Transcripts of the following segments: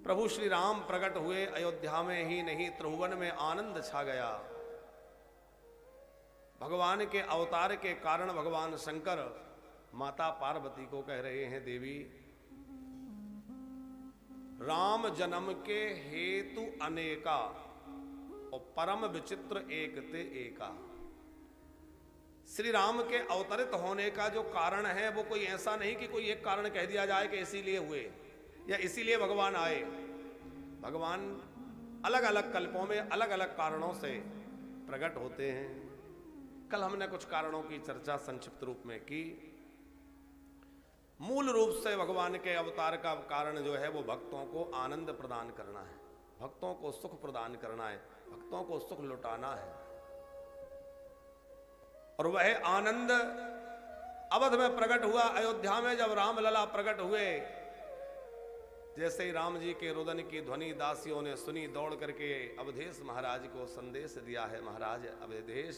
प्रभु श्री राम प्रकट हुए अयोध्या में ही नहीं, त्रिभुवन में आनंद छा गया। भगवान के अवतार के कारण भगवान शंकर माता पार्वती को कह रहे हैं, देवी राम जन्म के हेतु अनेका और परम विचित्र एक ते एका। श्री राम के अवतरित होने का जो कारण है वो कोई ऐसा नहीं कि कोई एक कारण कह दिया जाए कि इसीलिए हुए या इसीलिए भगवान आए। भगवान अलग अलग कल्पों में अलग अलग कारणों से प्रकट होते हैं। कल हमने कुछ कारणों की चर्चा संक्षिप्त रूप में की। मूल रूप से भगवान के अवतार का कारण जो है वो भक्तों को आनंद प्रदान करना है, भक्तों को सुख प्रदान करना है, भक्तों को सुख लुटाना है। और वह आनंद अवध में प्रकट हुआ। अयोध्या में जब रामलला प्रकट हुए, जैसे ही राम जी के रुदन की ध्वनि दासियों ने सुनी, दौड़ करके अवधेश महाराज को संदेश दिया है, महाराज अवधेश,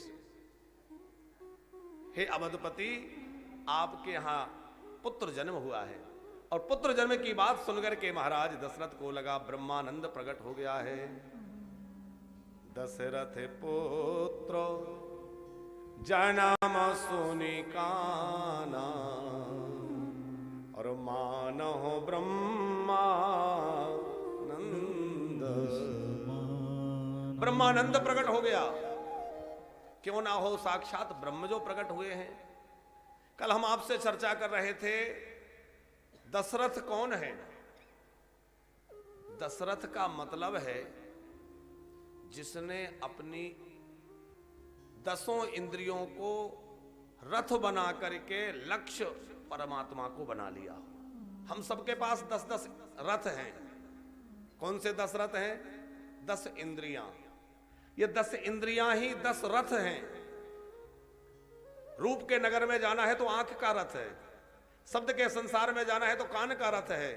हे अवधपति, आपके यहाँ पुत्र जन्म हुआ है। और पुत्र जन्म की बात सुनकर के महाराज दशरथ को लगा ब्रह्मानंद प्रकट हो गया है। दशरथ पुत्र जन्म सुनि काना और मानहो ब्रह्मानंद प्रकट हो गया। क्यों ना हो, साक्षात ब्रह्म जो प्रकट हुए हैं। कल हम आपसे चर्चा कर रहे थे दशरथ कौन है। दशरथ का मतलब है जिसने अपनी 10 इंद्रियों को रथ बना करके लक्ष्य परमात्मा को बना लिया। हम सबके पास 10-10 रथ हैं। कौन से 10 रथ हैं? 10 इंद्रियां। ये 10 इंद्रियां ही 10 रथ हैं। रूप के नगर में जाना है तो आंख का रथ है, शब्द के संसार में जाना है तो कान का रथ है,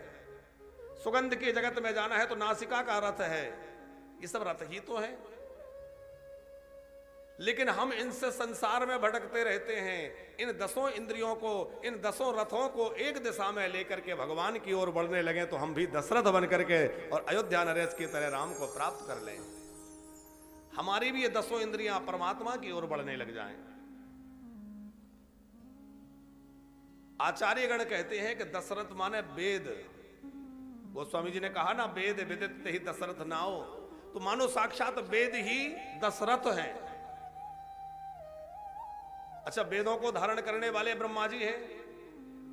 सुगंध के जगत में जाना है तो नासिका का रथ है। ये सब रथ ही तो है। लेकिन हम इनसे संसार में भटकते रहते हैं। इन 10 इंद्रियों को, इन 10 रथों को एक दिशा में लेकर के भगवान की ओर बढ़ने लगे तो हम भी दशरथ बन करके और अयोध्या नरेश की तरह राम को प्राप्त कर लें। हमारी भी ये 10 इंद्रियां परमात्मा की ओर बढ़ने लग जाएं। आचार्यगण कहते हैं कि दशरथ माने वेद। गोस्वामी जी ने कहा ना, वेद विदित ही दशरथ नाओ, तो मानो साक्षात वेद ही दशरथ हैं। अच्छा, वेदों को धारण करने वाले ब्रह्मा जी हैं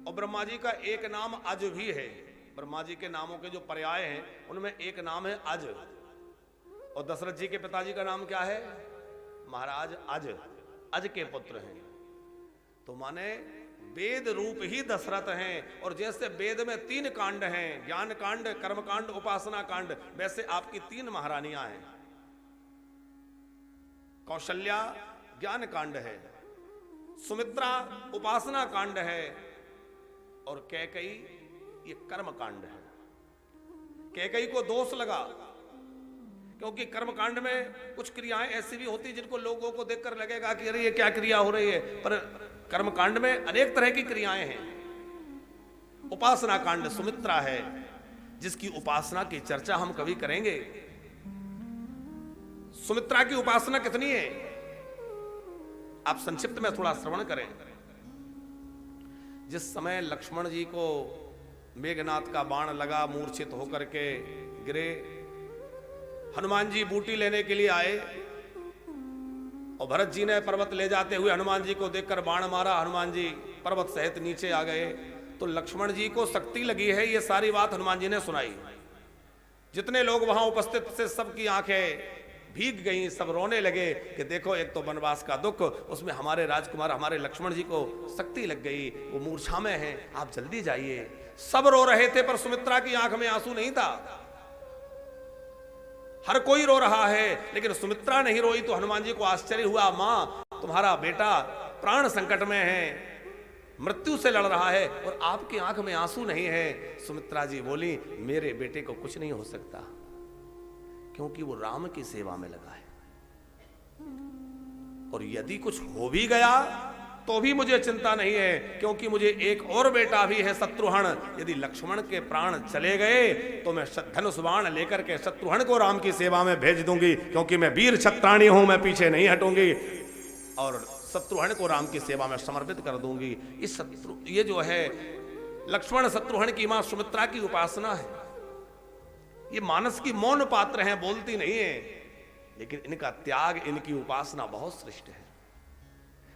और ब्रह्मा जी का एक नाम अज भी है। ब्रह्मा जी के नामों के जो पर्याय हैं उनमें एक नाम है अज। और दशरथ जी के पिताजी का नाम क्या है? महाराज अज, अज के पुत्र हैं। तो माने वेद रूप ही दशरथ हैं। और जैसे वेद में 3 कांड हैं, ज्ञान कांड, कर्म कांड, उपासना कांड, वैसे आपकी 3 महारानियां हैं। कौशल्या ज्ञान कांड है, सुमित्रा उपासना कांड है और कैकई ये कर्म कांड है। कैकई को दोष लगा क्योंकि कर्म कांड में कुछ क्रियाएं ऐसी भी होती जिनको लोगों को देखकर लगेगा कि अरे ये क्या क्रिया हो रही है, पर कर्म कांड में अनेक तरह की क्रियाएं हैं। उपासना कांड सुमित्रा है जिसकी उपासना की चर्चा हम कभी करेंगे। सुमित्रा की उपासना कितनी है आप संक्षिप्त में थोड़ा श्रवण करें। जिस समय लक्ष्मण जी को मेघनाथ का बाण लगा, मूर्छित होकर के गिरे, हनुमान जी बूटी लेने के लिए आए और भरत जी ने पर्वत ले जाते हुए हनुमान जी को देखकर बाण मारा। हनुमान जी पर्वत सहित नीचे आ गए तो लक्ष्मण जी को शक्ति लगी है, ये सारी बात हनुमान जी ने सुनाई। जितने लोग वहां उपस्थित थे सबकी आंखें भीग गई, सब रोने लगे कि देखो, एक तो वनवास का दुख, उसमें हमारे राजकुमार हमारे लक्ष्मण जी को शक्ति लग गई, वो मूर्छा में हैं, आप जल्दी जाइए। सब रो रहे थे पर सुमित्रा की आंख में आंसू नहीं था। हर कोई रो रहा है लेकिन सुमित्रा नहीं रोई तो हनुमान जी को आश्चर्य हुआ, मां तुम्हारा बेटा प्राण संकट में है, मृत्यु से लड़ रहा है और आपकी आंख में आंसू नहीं है। सुमित्रा जी बोली, मेरे बेटे को कुछ नहीं हो सकता क्योंकि वो राम की सेवा में लगा है, और यदि कुछ हो भी गया तो भी मुझे चिंता नहीं है, क्योंकि मुझे एक और बेटा भी है शत्रुघ्न। यदि लक्ष्मण के प्राण चले गए तो मैं धनुष बाण लेकर के शत्रुघ्न को राम की सेवा में भेज दूंगी, क्योंकि मैं वीर क्षत्राणी हूं, मैं पीछे नहीं हटूंगी और शत्रुघ्न को राम की सेवा में समर्पित कर दूंगी। ये जो है लक्ष्मण शत्रुघ्न की मां सुमित्रा की उपासना है। ये मानस की मौन पात्र हैं, बोलती नहीं है, लेकिन इनका त्याग, इनकी उपासना बहुत श्रेष्ठ है।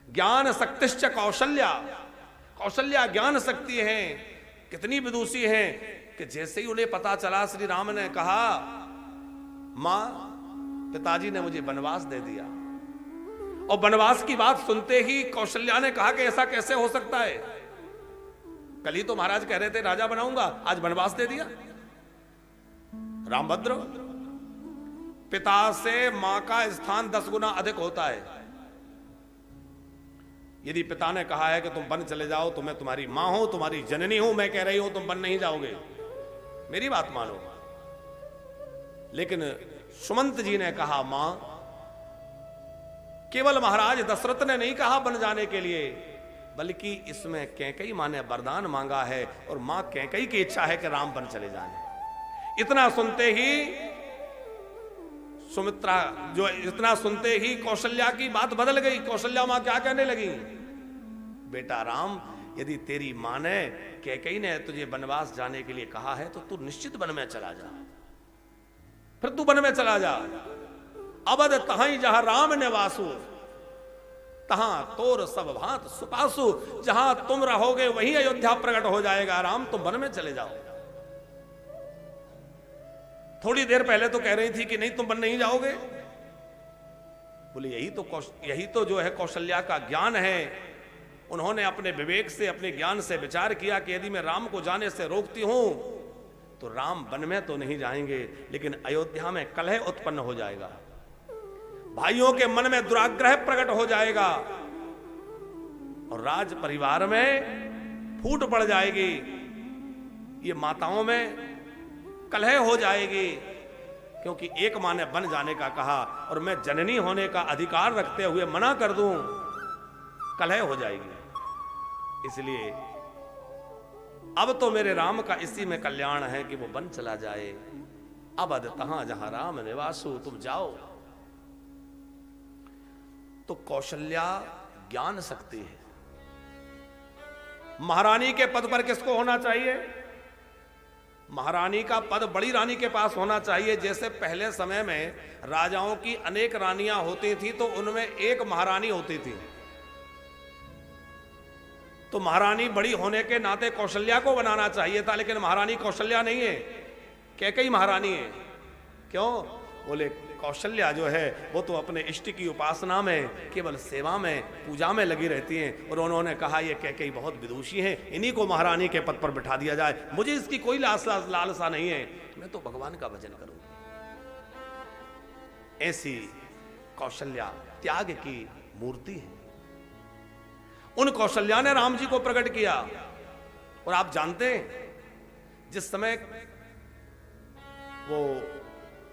ज्ञान शक्तिश्च कौशल्या, कौशल्या ज्ञान शक्ति है, कितनी विदुषी है कि जैसे ही उन्हें पता चला, श्री राम ने कहा मां पिताजी ने मुझे वनवास दे दिया, और वनवास की बात सुनते ही कौशल्या ने कहा कि ऐसा कैसे हो सकता है, कल ही तो महाराज कह रहे थे राजा बनाऊंगा, आज वनवास दे दिया। रामभद्र, पिता से मां का स्थान 10 गुना अधिक होता है। यदि पिता ने कहा है कि तुम वन चले जाओ, तो मैं तुम्हारी मां हूं, तुम्हारी जननी हूं, मैं कह रही हूं तुम वन नहीं जाओगे, मेरी बात मानो। लेकिन सुमंत जी ने कहा मां, केवल महाराज दशरथ ने नहीं कहा वन जाने के लिए, बल्कि इसमें कैकेयी मां ने वरदान मांगा है, और मां कैकेयी की इच्छा है कि राम वन चले जाने। इतना सुनते ही सुमित्रा जो, इतना सुनते ही कौशल्या की बात बदल गई। कौशल्या मां क्या कहने लगी, बेटा राम, यदि तेरी मां ने, कैकेयी ने तुझे वनवास जाने के लिए कहा है, तो तू निश्चित वन में चला जा, फिर तू वन में चला जा। अवध तहाई जहां राम निवासु, तहां तोर सब भांत सुपासु, जहां तुम रहोगे वहीं अयोध्या प्रकट हो जाएगा। राम, तुम वन में चले जाओ। थोड़ी देर पहले तो कह रही थी कि नहीं तुम वन नहीं जाओगे। बोले यही तो जो है कौशल्या का ज्ञान है। उन्होंने अपने विवेक से, अपने ज्ञान से विचार किया कि यदि मैं राम को जाने से रोकती हूं तो राम वन में तो नहीं जाएंगे, लेकिन अयोध्या में कलह उत्पन्न हो जाएगा, भाइयों के मन में दुराग्रह प्रकट हो जाएगा, और राज परिवार में फूट पड़ जाएगी, ये माताओं में कलह हो जाएगी, क्योंकि एक मां ने वन जाने का कहा और मैं जननी होने का अधिकार रखते हुए मना कर दूं, कलह हो जाएगी। इसलिए अब तो मेरे राम का इसी में कल्याण है कि वो वन चला जाए। अवध तहां जहां राम निवासु, तुम जाओ। तो कौशल्या ज्ञान शक्ति है। महारानी के पद पर किसको होना चाहिए? महारानी का पद बड़ी रानी के पास होना चाहिए। जैसे पहले समय में राजाओं की अनेक रानियां होती थी, तो उनमें एक महारानी होती थी। तो महारानी बड़ी होने के नाते कौशल्या को बनाना चाहिए था, लेकिन महारानी कौशल्या नहीं है, कैकेयी महारानी है। क्यों? बोले कौशल्या जो है वो तो अपने इष्ट की उपासना में, केवल सेवा में, पूजा में लगी रहती हैं, और उन्होंने कहा ये कैकेयी बहुत विदुषी हैं, इन्हीं को महारानी के पद पर बिठा दिया जाए। मुझे इसकी कोई लालसा नहीं है, मैं तो भगवान का भजन करूंगी। ऐसी कौशल्या त्याग की मूर्ति है। उन कौशल्या ने राम जी को प्रकट किया। और आप जानते हैं, जिस समय वो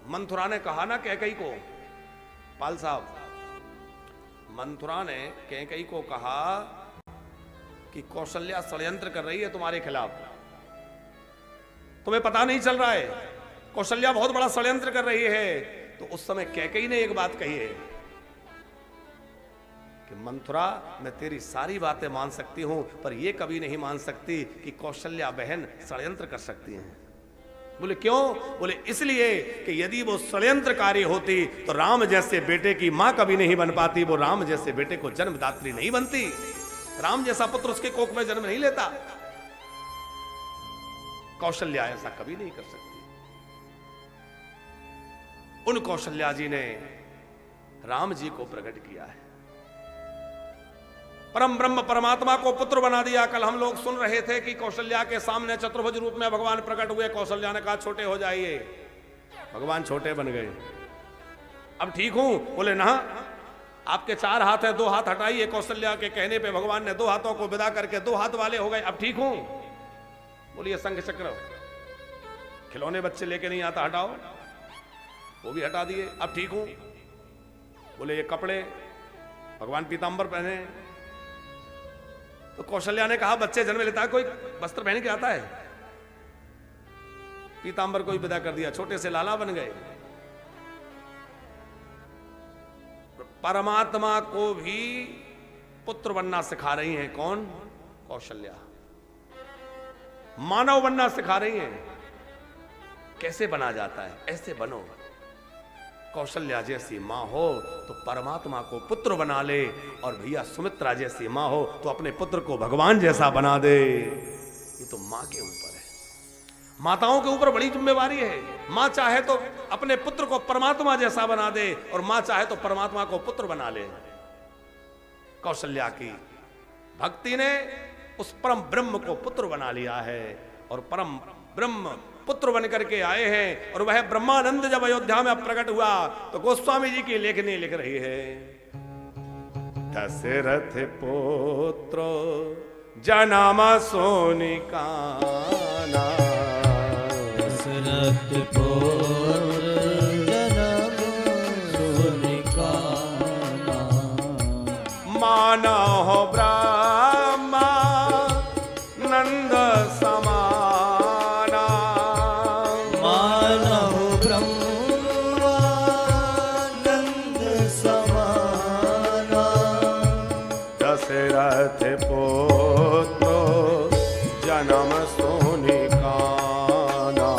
मंथुरा ने कहा ना कैकेयी को, पाल साहब, मंथुरा ने कैकेयी को कहा कि कौशल्या षड्यंत्र कर रही है तुम्हारे खिलाफ, तुम्हें पता नहीं चल रहा है, कौशल्या बहुत बड़ा षड्यंत्र कर रही है। तो उस समय कैकेयी ने एक बात कही है कि मंथुरा, मैं तेरी सारी बातें मान सकती हूं, पर यह कभी नहीं मान सकती कि कौशल्या बहन षड्यंत्र कर सकती हैं। बोले क्यों? बोले इसलिए कि यदि वो षड्यंत्रकारी होती तो राम जैसे बेटे की मां कभी नहीं बन पाती, वो राम जैसे बेटे को जन्मदात्री नहीं बनती, राम जैसा पुत्र उसके कोख में जन्म नहीं लेता। कौशल्या ऐसा कभी नहीं कर सकती। उन कौशल्या जी ने राम जी को प्रकट किया है, परम ब्रह्म परमात्मा को पुत्र बना दिया। कल हम लोग सुन रहे थे कि कौशल्या के सामने चतुर्भुज रूप में भगवान प्रकट हुए। कौशल्या ने कहा छोटे हो जाइए, भगवान छोटे बन गए। अब ठीक हूं? बोले ना, आपके 4 हाथ है, 2 हाथ हटाइए। कौशल्या के कहने पे भगवान ने 2 हाथों को विदा करके 2 हाथ वाले हो गए। अब ठीक हूं? बोलिए शंख चक्र, खिलौने बच्चे लेके नहीं आता, हटाओ, वो भी हटा दिए। अब ठीक हूं? बोले ये कपड़े, भगवान पीतांबर पहने, तो कौशल्या ने कहा बच्चे जन्म लेता है कोई वस्त्र पहन के आता है, पीतांबर को भी विदा कर दिया, छोटे से लाला बन गए। परमात्मा को भी पुत्र बनना सिखा रही हैं कौन? कौशल्या। मानव बनना सिखा रही हैं। कैसे बना जाता है? ऐसे बनो। कौशल्या जैसी मां हो तो परमात्मा को पुत्र बना ले, और भैया सुमित्रा जैसी मां हो तो अपने पुत्र को भगवान जैसा बना दे। ये तो मां के ऊपर है, माताओं के ऊपर बड़ी जिम्मेवारी है। मां चाहे तो अपने पुत्र को परमात्मा जैसा बना दे, और मां चाहे तो परमात्मा को पुत्र बना ले। कौशल्या की भक्ति ने उस परम ब्रह्म को पुत्र बना लिया है, और परम ब्रह्म पुत्र बन करके आए हैं। और वह ब्रह्मानंद जब अयोध्या में प्रकट हुआ तो गोस्वामी जी की लेखनी लिख रही है, दशरथ पुत्र जन्म सोनिकाना, दशरथ पुत्र जन्म सोनिकाना, माना हो ब्रह्मा नंद समाना, मानव ब्रह्मानंद समाना, दशरथ पुत्र जन्म सोनिकाना,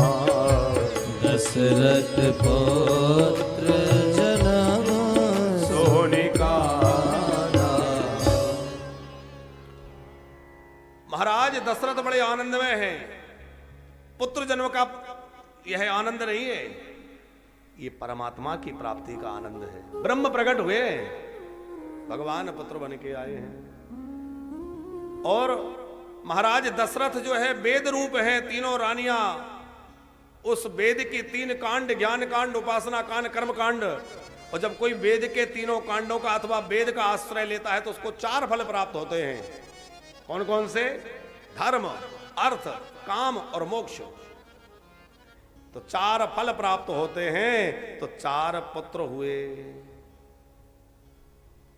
दशरथ पुत्र जन्म सोनिकाना। महाराज दशरथ बड़े आनंद में हैं। पुत्र जन्म का यह आनंद नहीं है, ये परमात्मा की प्राप्ति का आनंद है। ब्रह्म प्रकट हुए, भगवान पुत्र बन के आए हैं। और महाराज दशरथ जो है वेद रूप है, तीनों रानियां उस वेद की 3 कांड, ज्ञान कांड, उपासना कांड, कर्म कांड। और जब कोई वेद के तीनों कांडों का अथवा वेद का आश्रय लेता है तो उसको 4 फल प्राप्त होते हैं। कौन कौन से? धर्म, अर्थ, काम और मोक्ष। तो 4 फल प्राप्त होते हैं, तो 4 पुत्र हुए।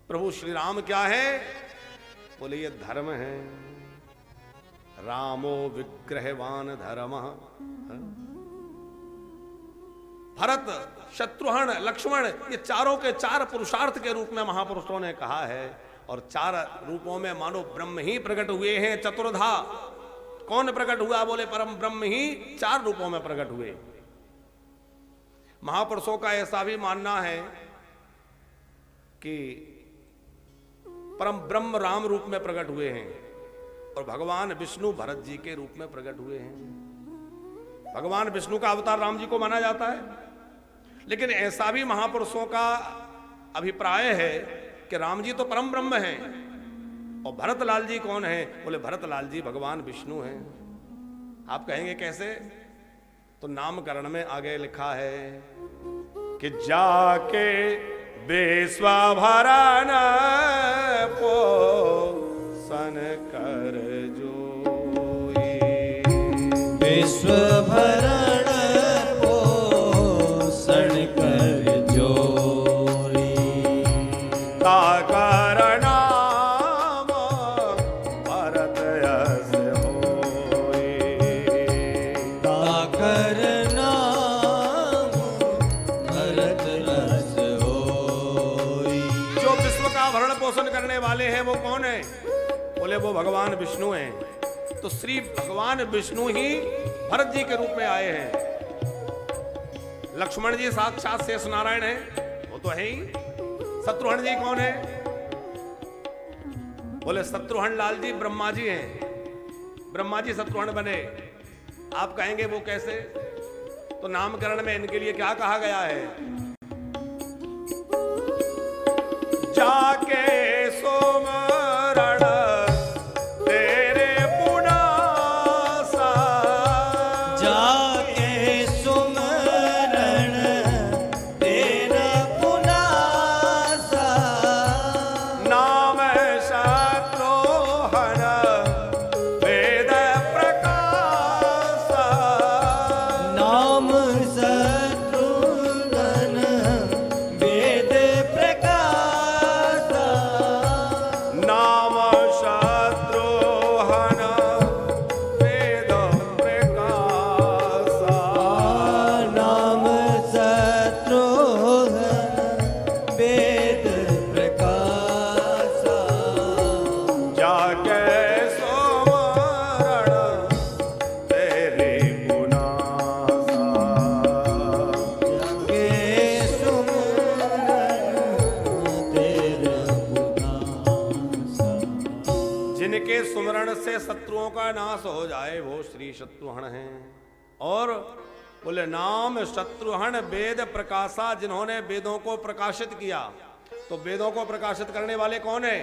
प्रभु श्री राम क्या है? बोले ये धर्म है। रामो विग्रहवान धर्म। भरत, शत्रुघ्न, लक्ष्मण, ये चारों के 4 पुरुषार्थ के रूप में महापुरुषों ने कहा है। और 4 रूपों में मानो ब्रह्म ही प्रकट हुए हैं। चतुर्धा कौन प्रकट हुआ? बोले परम ब्रह्म ही 4 रूपों में प्रकट हुए। महापुरुषों का ऐसा भी मानना है कि परम ब्रह्म राम रूप में प्रकट हुए हैं, और भगवान विष्णु भरत जी के रूप में प्रकट हुए हैं। भगवान विष्णु का अवतार राम जी को माना जाता है, लेकिन ऐसा भी महापुरुषों का अभिप्राय है कि राम जी तो परम ब्रह्म हैं, और भरत लाल जी कौन है? बोले भरत लाल जी भगवान विष्णु हैं। आप कहेंगे कैसे? तो नामकरण में आगे लिखा है कि जाके विश्वभरण पोषण कर जोई, विश्वभरण पोषण कर जोई, ताकर नाम भरत यस होई, ताकर नाम भरत यस होई। जो विश्व का भरण पोषण करने वाले हैं वो कौन है? बोले वो भगवान विष्णु हैं। तो श्री भगवान विष्णु ही भरत जी के रूप में आए हैं। लक्ष्मण जी साक्षात शेष नारायण हैं, वो तो है ही। शत्रुघ्न जी कौन है? बोले शत्रुघ्न लाल जी ब्रह्मा जी हैं। ब्रह्मा जी शत्रुघ्न बने। आप कहेंगे वो कैसे? तो नामकरण में इनके लिए क्या कहा गया है? जाके सोमरण तेरे पुनासा, जाके सुमरण तेरा पुनासा, नाम शत्रुघ्न वेद प्रकाशा, नाम शत्रुघ्न वेद प्रकाशा, नाम शत्रुघ्न मर्द से शत्रुओं का नाश हो जाए वो श्री शत्रुघ्न हैं। और बोले नाम शत्रुघ्न वेद प्रकाशा, जिन्होंने वेदों को प्रकाशित किया। तो वेदों को प्रकाशित करने वाले कौन है?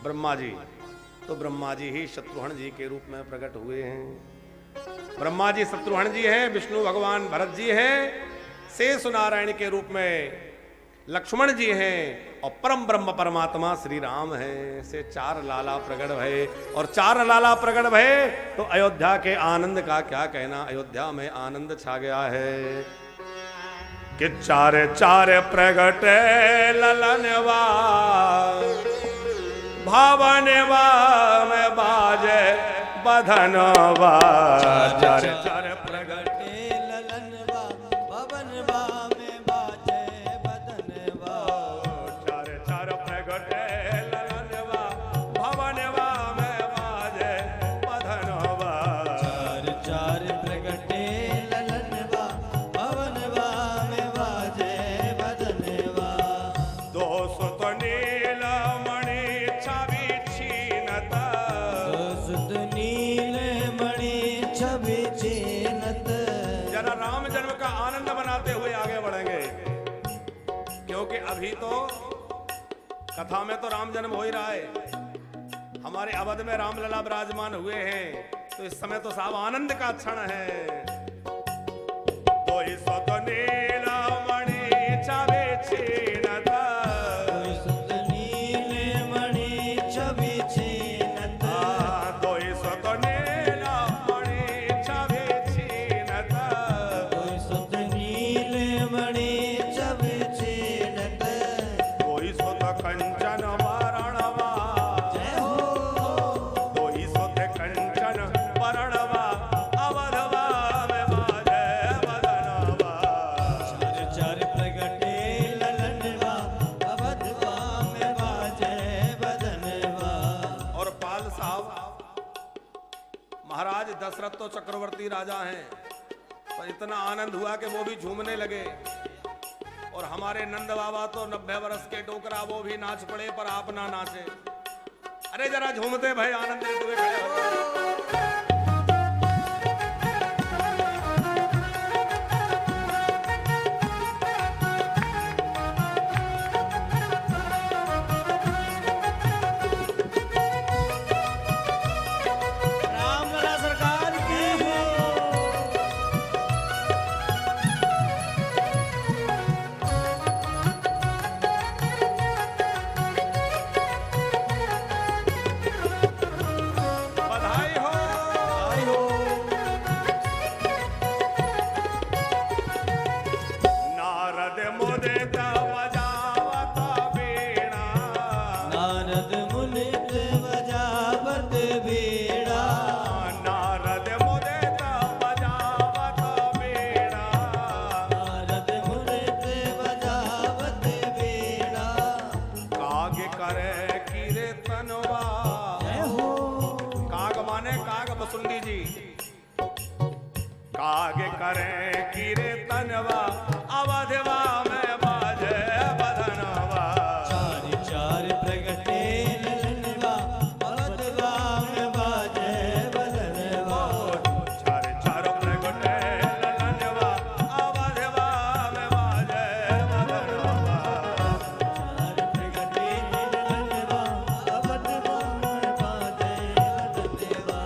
ब्रह्मा जी। तो ब्रह्मा जी ही शत्रुघ्न जी के रूप में प्रकट हुए हैं। ब्रह्मा जी शत्रुघ्न जी हैं, विष्णु भगवान भरत जी हैं, शेष नारायण के रूप में लक्ष्मण जी हैं, और परम ब्रह्म परमात्मा श्री राम हैं। से चार लाला प्रगट भये। और चार लाला प्रगट भये तो अयोध्या के आनंद का क्या कहना। अयोध्या में आनंद छा गया है कि चार चार प्रगट ललनवा भावनवा में बाजे बधनवा। चार चार प्रगटे ललनवा भवनवा में बाजे बदनवा। चार चार प्रगटे ललनवा भवनवा में बाजे बधनवा। चार चार प्रगटे ललनवा भवनवा में बाजे बदनवा। दो सुत नील मणि छवि छीनता। सुत नील मणि छवि छीनत। जरा राम जन्म का आनंद मनाते हुए आगे बढ़ेंगे, क्योंकि अभी तो कथा में तो राम जन्म हो ही रहा है। हमारे अवध में रामलला विराजमान हुए हैं, तो इस समय तो साहब आनंद का क्षण है। तो इस तो नील मणि छवि छीनता। सुत नील मणि छवि छीनत। तो इस तो नील मणि छवि छीनता। सुत नील मणि छवि छीनत। कोई सुत कंचन वरणवा। जय हो। कोई सुत कंचन वरणवा अवधवा में बाजे बदनवा। चार चार प्रगटे ललनवा अवधवा में बाजे बदनवा। और पाल साहब महाराज दशरथ तो चक्रवर्ती राजा हैं, पर इतना आनंद हुआ कि वो भी झूमने लगे। और हमारे नंद बाबा तो 90 वर्ष के टोकरा, वो भी नाच पड़े, पर आप ना नाचे। अरे जरा झूमते भाई, आनंद लेते हुए खड़े हो। रामलला सरकार की हो। बधाई हो। आई हो। नारद मुदित बजावत वीणा। नारद मुनित बजावत बीड़ा। नारद मुदित बजावत वीणा। नारद मुनित बजावत बीड़ा। काग करे कीर्तनवा। जय हो। काग माने काग बसुंडी जी। काग करे कीर्तनवा अवधवा में बाजे बदनवा। चार चार प्रगटे ललनवा अवधवा में बाजे बदनवा। चार चार प्रगटे ललनवा अवधवा में बाजे बदनवा। चार प्रगटे ललनवा अवधवा में बाजे बदनवा।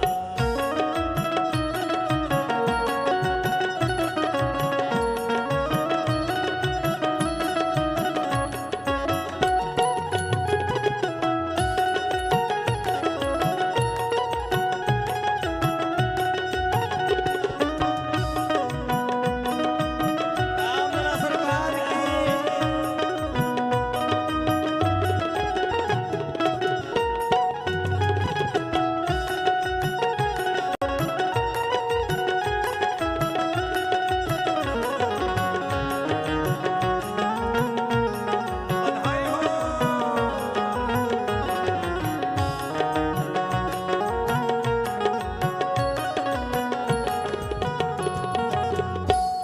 रामलला सरकार की। बधाई हो।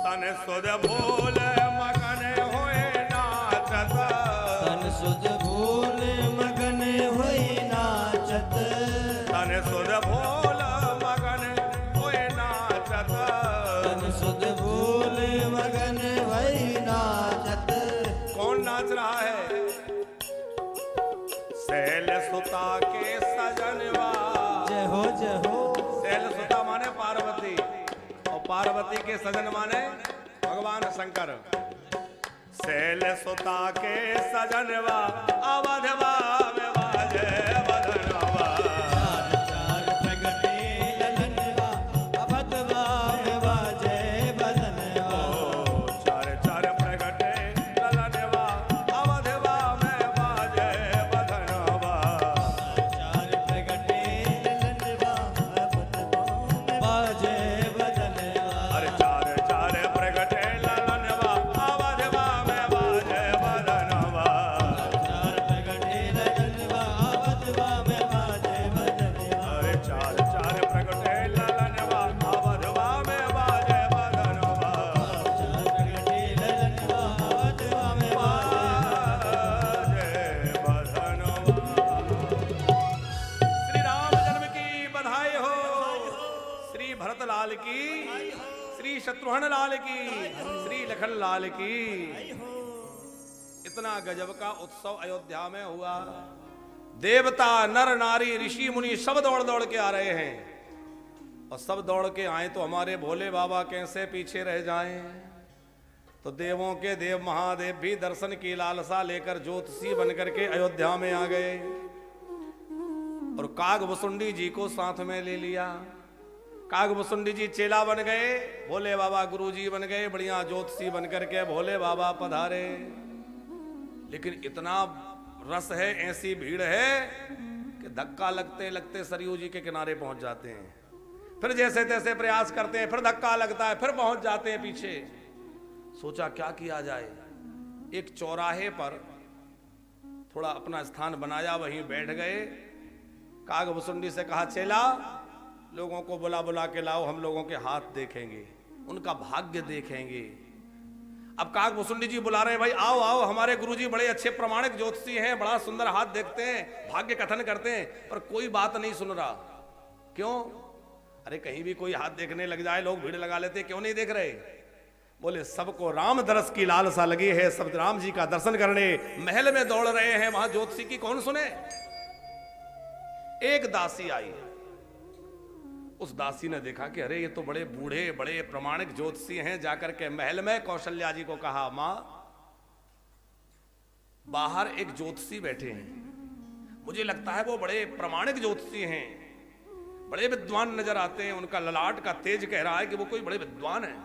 तन सुध भूल मगन होए नाचत। तन सुध भूल मगन होई नाचत। तन सुध भूल मगन वही नाचत। कौन नाच रहा है? शैल सुता के सजनवा। जय हो जय हो। शैल सुता माने पार्वती, और पार्वती के सजन माने भगवान शंकर। शैल सुता के सजनवा अवधवा में बाजे बधनवा। चार चार प्रगटे ललनवा अवधवा में बाजे बधनवा। चार चार प्रगटे ललनवा अवधवा में बाजे बधनवा। चार प्रगटे ललनवा अवधवा में बाजे बधनवा। अरे चार चार प्रगटे ललनवा अवधवा में बाजे बधनवा। चार प्रगटे ललनवा अवधवा में बाजे बधनवा। अरे चार चार प्रगटे ललनवा अवधवा में बाजे बधनवा। चार प्रगटे ललनवा अवधवा में बाजे बधनवा। श्री राम जन्म की बधाई हो। श्री भरत लाल की, श्री शत्रुघ्न लाल की, श्री लखन लाल की। इतना गजब का उत्सव अयोध्या में हुआ। देवता नर नारी ऋषि मुनि सब दौड़ दौड़ के आ रहे हैं, और सब दौड़ के आए तो हमारे भोले बाबा कैसे पीछे रह जाएं। तो देवों के देव महादेव भी दर्शन की लालसा लेकर ज्योतिषी बनकर के अयोध्या में आ गए, और कागभुसुंडी जी को साथ में ले लिया। कागभुसुंडी जी चेला बन गए, भोले बाबा गुरुजी बन गए, बढ़िया ज्योतिषी बनकर के भोले बाबा पधारे। लेकिन इतना रस है, ऐसी भीड़ है कि धक्का लगते लगते सरयू जी के किनारे पहुंच जाते हैं। फिर जैसे तैसे प्रयास करते हैं, फिर धक्का लगता है, फिर पहुंच जाते हैं पीछे। सोचा क्या किया जाए। एक चौराहे पर थोड़ा अपना स्थान बनाया, वहीं बैठ गए। कागभुसुंडी से कहा, चेला लोगों को बुला बुला के लाओ, हम लोगों के हाथ देखेंगे, उनका भाग्य देखेंगे। अब कागभुसुंडी जी बुला रहे हैं, भाई आओ आओ, हमारे गुरुजी बड़े अच्छे प्रमाणिक ज्योतिषी हैं, बड़ा सुंदर हाथ देखते हैं, भाग्य कथन करते हैं। पर कोई बात नहीं सुन रहा। क्यों? अरे कहीं भी कोई हाथ देखने लग जाए लोग भीड़ लगा लेते, क्यों नहीं देख रहे? बोले सबको राम दरस की लालसा लगी है, सब राम जी का दर्शन करने महल में दौड़ रहे हैं, वहां ज्योतिषी की कौन सुने। एक दासी आई, उस दासी ने देखा कि अरे ये तो बड़े बूढ़े बड़े प्रमाणिक ज्योतिषी हैं। जाकर के महल में कौशल्या जी को कहा, मां बाहर एक ज्योतिषी बैठे हैं, मुझे लगता है वो बड़े प्रमाणिक ज्योतिषी हैं, बड़े विद्वान नजर आते हैं, उनका ललाट का तेज कह रहा है कि वो कोई बड़े विद्वान है।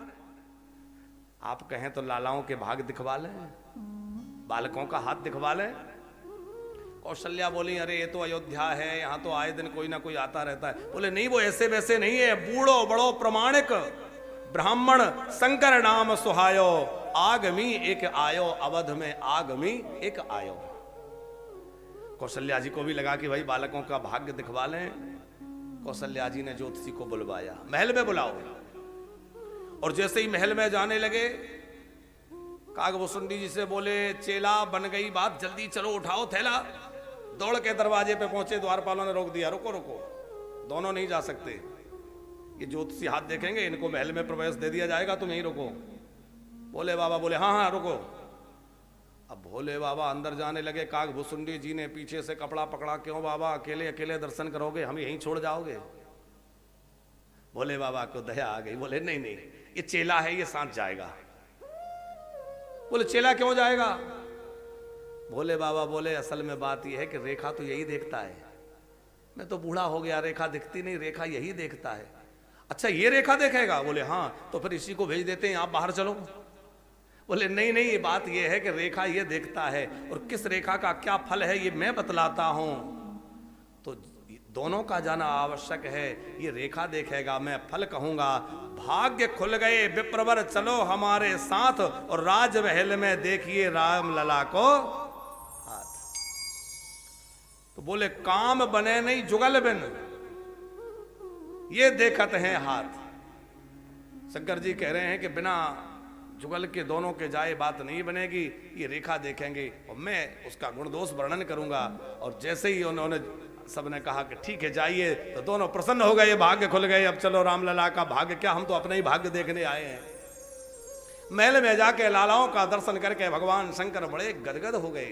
आप कहें तो लालाओं के भाग दिखवा लें, बालकों का हाथ दिखवा लें। कौशल्या बोली, अरे ये तो अयोध्या है, यहाँ तो आए दिन कोई ना कोई आता रहता है। बोले नहीं, वो ऐसे वैसे नहीं है, बूढ़ो बड़ो प्रमाणिक ब्राह्मण शंकर नाम सुहायो, आगमी एक आयो, अवध में आगमी एक आयो। कौशल्या जी को भी लगा कि भाई बालकों का भाग्य दिखवा लें। कौशल्या जी ने ज्योतिषी को बुलवाया, महल में बुलाओ। और जैसे ही महल में जाने लगे, कागभुसुंडी जी से बोले, चेला बन गई बात, जल्दी चलो उठाओ थैला। दौड़ के दरवाजे पे पहुंचे, द्वारपालों ने रोक दिया, रुको रुको, दोनों नहीं जा सकते, ये ज्योतिषी हाथ देखेंगे, इनको महल में प्रवेश दे दिया जाएगा, तुम यहीं रुको। भोले बाबा बोले हाँ हाँ रुको। अब भोले बाबा अंदर जाने लगे, कागभुसुंडी जी ने पीछे से कपड़ा पकड़ा, क्यों बाबा अकेले अकेले दर्शन करोगे, हम यहीं छोड़ जाओगे। भोले बाबा को दया आ गई, बोले नहीं नहीं, ये चेला है, ये साथ जाएगा। बोले चेला क्यों जाएगा? भोले बाबा बोले असल में बात यह है कि रेखा तो यही देखता है, मैं तो बूढ़ा हो गया, रेखा दिखती नहीं, रेखा यही देखता है। अच्छा ये रेखा देखेगा? बोले हाँ, तो फिर इसी को भेज देते हैं, आप बाहर चलो। बोले नहीं नहीं, ये बात यह है कि रेखा ये देखता है, और किस रेखा का क्या फल है ये मैं बतलाता हूं, तो दोनों का जाना आवश्यक है। ये रेखा देखेगा, मैं फल कहूंगा। भाग्य खुल गए विप्रवर, चलो हमारे साथ, और राजमहल में देखिए राम लला को हाथ। तो बोले काम बने नहीं जुगल बिन, ये देखत हैं हाथ। शंकर जी कह रहे हैं कि बिना जुगल के दोनों के जाए बात नहीं बनेगी, ये रेखा देखेंगे और मैं उसका गुण दोष वर्णन करूंगा। और जैसे ही उन्होंने सबने कहा कि ठीक है जाइए, तो दोनों प्रसन्न हो गए, भाग्य खुल गए। अब चलो रामलला का भाग्य क्या, हम तो अपना ही भाग्य देखने आए हैं। महल में जाके लालाओं का दर्शन करके भगवान शंकर बड़े गदगद हो गए,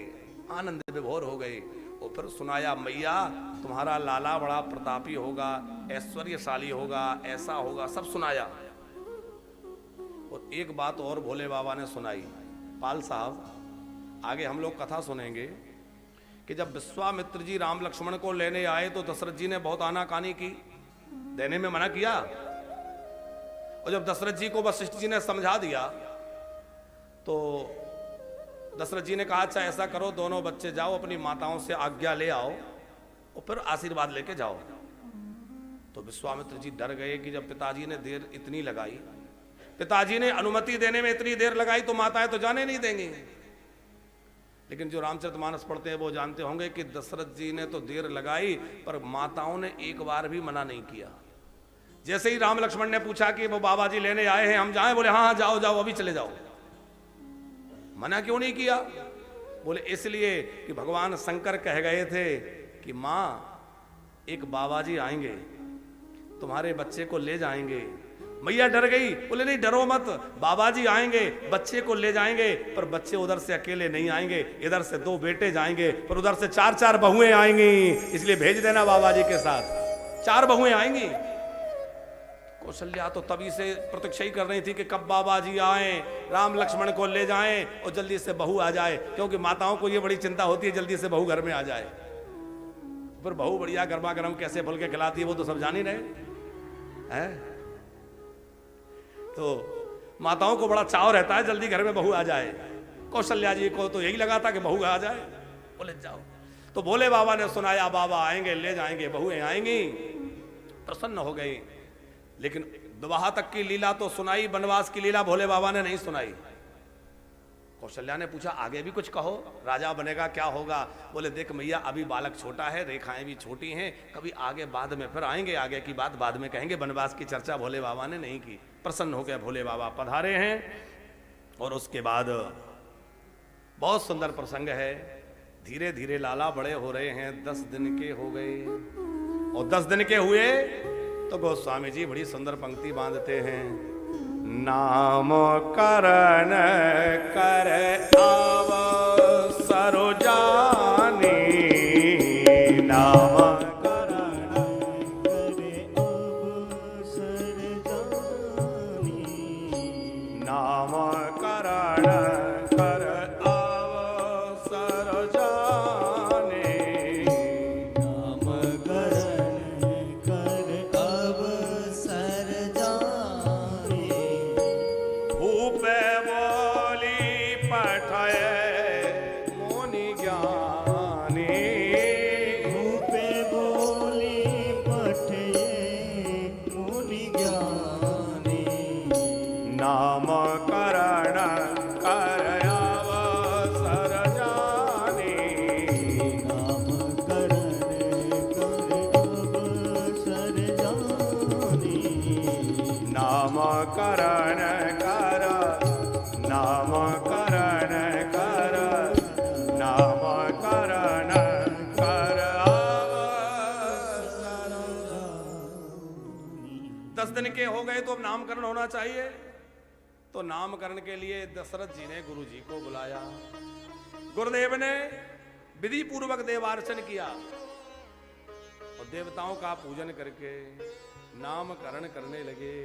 आनंद विभोर हो गए। और फिर सुनाया, मैया तुम्हारा लाला बड़ा प्रतापी होगा, ऐश्वर्यशाली होगा, ऐसा होगा, सब सुनाया। और एक बात और भोले बाबा ने सुनाई, पाल साहब आगे हम लोग कथा सुनेंगे कि जब विश्वामित्र जी राम लक्ष्मण को लेने आए तो दशरथ जी ने बहुत आनाकानी की, देने में मना किया। और जब दशरथ जी को वशिष्ठ जी ने समझा दिया तो दशरथ जी ने कहा, अच्छा ऐसा करो, दोनों बच्चे जाओ अपनी माताओं से आज्ञा ले आओ और फिर आशीर्वाद लेके जाओ। तो विश्वामित्र जी डर गए कि जब पिताजी ने देर इतनी लगाई, पिताजी ने अनुमति देने में इतनी देर लगाई तो माताएं तो जाने नहीं देंगी। लेकिन जो रामचरितमानस पढ़ते हैं वो जानते होंगे कि दशरथ जी ने तो देर लगाई पर माताओं ने एक बार भी मना नहीं किया। जैसे ही राम लक्ष्मण ने पूछा कि वो बाबा जी लेने आए हैं, हम जाएं, बोले हाँ हाँ जाओ जाओ, अभी चले जाओ। मना क्यों नहीं किया? बोले इसलिए कि भगवान शंकर कह गए थे कि माँ एक बाबा जी आएंगे, तुम्हारे बच्चे को ले जाएंगे। मैया डर गई, बोले नहीं डरो मत, बाबा जी आएंगे, बच्चे को ले जाएंगे, पर बच्चे उधर से अकेले नहीं आएंगे, इधर से 2 बेटे जाएंगे, पर उधर से 4-4 बहुएं आएंगी, इसलिए भेज देना बाबा जी के साथ। 4 बहुएं आएंगी। कौशल्या तो तभी से प्रतीक्षा ही कर रही थी कि कब बाबा जी आए, राम लक्ष्मण को ले जाएं और जल्दी से बहू आ जाए, क्योंकि माताओं को ये बड़ी चिंता होती है जल्दी से बहू घर में आ जाए। फिर बहू बढ़िया गर्मा गर्म कैसे फुल के खिलाती है वो तो सब जान ही रहे हैं। तो माताओं को बड़ा चाव रहता है जल्दी घर में बहू आ जाए। कौशल्या जी को तो यही लगा था कि बहू आ जाए, बोले जाओ। तो भोले बाबा ने सुनाया, बाबा आएंगे, ले जाएंगे, बहुएं आएंगी। प्रसन्न हो गई। लेकिन विवाह तक की लीला तो सुनाई, वनवास की लीला भोले बाबा ने नहीं सुनाई। कौशल्या ने पूछा, आगे भी कुछ कहो, राजा बनेगा क्या होगा? बोले देख मैया, अभी बालक छोटा है, रेखाएं भी छोटी हैं, कभी आगे बाद में फिर आएंगे, आगे की बात बाद में कहेंगे। वनवास की चर्चा भोले बाबा ने नहीं की। प्रसन्न हो गए भोले बाबा, पधारे हैं। और उसके बाद बहुत सुंदर प्रसंग है। धीरे धीरे लाला बड़े हो रहे हैं, 10 दिन के हो गए। और 10 दिन के हुए तो गोस्वामी जी बड़ी सुंदर पंक्ति बांधते हैं, नाम करण कर आव सरोजानी, नाम करण करे अब सरजानी, नाम करण कर आव सरोजानी, नाम करण कर अब सरजानी, भूपे बोली पठाए मुनि ज्ञानी, भूपे बोली पठये मुनि ज्ञानी, नाम करण कर आव सरजानी, नाम करण कर अब सरजानी, नाम करण कर, नाम करण कर, नाम करण कर आव सरजानी। 10 दिन के हो गए तो अब नामकरण होना चाहिए। तो नामकरण के लिए दशरथ जी ने गुरु जी को बुलाया। गुरुदेव ने विधि पूर्वक देवार्चन किया और देवताओं का पूजन करके नामकरण करने लगे।